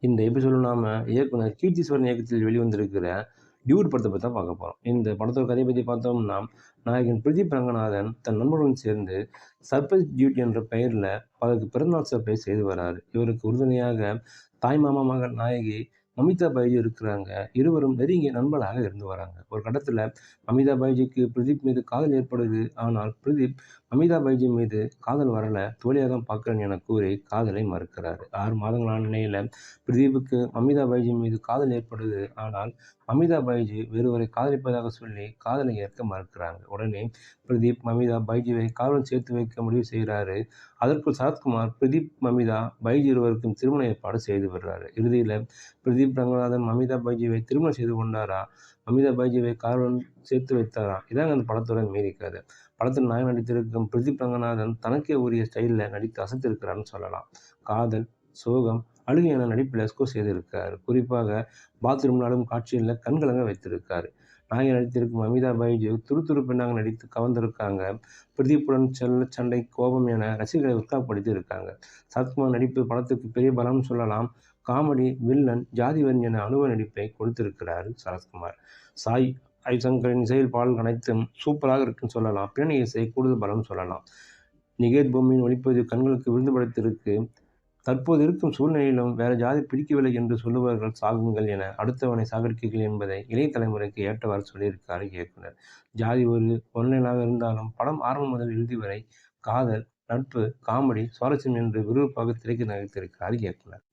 இந்த எபிசோட்ல நாம இயக்குனர் கீர்த்திசுவரன் இயக்கத்தில் வெளிவந்திருக்கிற டியூட் படத்த பத்தி தான் பார்க்க போறோம். இந்த படத்தோட கதைய பத்தி பார்த்தோம்னா, நாயகன் பிரதீப் ரங்கநாதன் தன் நண்பர்களுடன் சேர்ந்து சர்ப்ரைஸ் டியூட் என்ற பெயர்ல பலருக்கு பிறந்தநாள் சர்ப்ரைஸ் செய்து வராரு. இவருக்கு உறுதுணையாக தாய்மாமா மகள் நாயகி மமிதா பைஜு இருக்கிறாங்க. இருவரும் நெருங்கிய நண்பர்களாக இருந்து வராங்க. ஒரு கட்டத்துல மமிதா பைஜுக்கு பிரதீப் மீது காதல் ஏற்படுது. ஆனால் பிரதீப் மமிதா பைஜு மீது காதல் வரல, தோழியா தான் பார்க்கிறேன் என கூறி காதலை மறுக்கிறாரு. 6 மாதங்களான நிலையில பிரதீப்புக்கு மமிதா பைஜு மீது காதல் ஏற்படுது. ஆனால் மமிதா பைஜு வேறொருவரை காதலிப்பதாக சொல்லி காதலை ஏற்க மறுக்கிறாங்க. உடனே பிரதீப் மமிதா பைஜுவை காதலுடன் சேர்த்து வைக்க முடிவு செய்கிறாரு. அதற்குள் சரத்குமார் பிரதீப், மமிதா, பைஜு இருவருக்கும் திருமண ஏற்பாடு செய்து விடுறாரு. இறுதியில பிரதீப் ரங்கநாதன் மமிதா பைஜுவை திருமணம் செய்து கொண்டாரா, மமிதா பைஜுவை காதலுடன் சேர்த்து வைத்தாரா? இதாங்க அந்த படத்தோட மீதி கதை. படத்தில் நாயகன் நடித்திருக்கும் பிரதீப் ரங்கநாதன் தனக்கே உரிய ஸ்டைல்ல நடித்து அசத்திருக்கிறார்னு சொல்லலாம். காதல், சோகம், அழுகை என நடிப்பில் ஸ்கோர் செய்திருக்காரு. குறிப்பாக பாத்ரூம் ஆடும் காட்சியில் கண்கலங்க வைத்திருக்காரு. நாயகி நடித்திருக்கும் மமிதா பைஜு துருதுரு பெண்ணாக நடித்து கவர்ந்திருக்காங்க. பிரதீப்புடன் செல்ல சண்டை, கோபம் என ரசிகர்களை உற்சாகப்படுத்தி இருக்காங்க. சரத்குமார் நடிப்பு படத்துக்கு பெரிய பலம்னு சொல்லலாம். காமெடி, வில்லன், ஜாதிவன் என அனுபவ நடிப்பை கொடுத்திருக்கிறாரு சரத்குமார். சாய் ஐசங்கரின் இசையில் பாடல்கள் அனைத்தும் சூப்பராக இருக்குன்னு சொல்லலாம். பின்னணி இசை கூடுதல் பலம்னு சொல்லலாம். நிகேத் பொம்மியின் ஒளிப்பதிவு கண்களுக்கு விருந்து படைத்திருக்கு. தற்போது இருக்கும் சூழ்நிலையிலும் வேற ஜாதி பிடிக்கவில்லை என்று சொல்லுபவர்கள் சாகுங்கள் என அடுத்தவனை சாகடிக்கிறீர்கள் என்பதை இளைய தலைமுறைக்கு ஏற்றவாறு சொல்லியிருக்காரு இயக்குனர். ஜாதி ஒரு ஒன்லைனாக இருந்தாலும் படம் ஆரம்பம் முதல் இறுதி வரை காதல், நட்பு, காமெடி, சுவாரஸ்யம் என்று விறுவிறுப்பாக திரைக்கு நகர்த்தியிருக்கிறார் இயக்குனர்.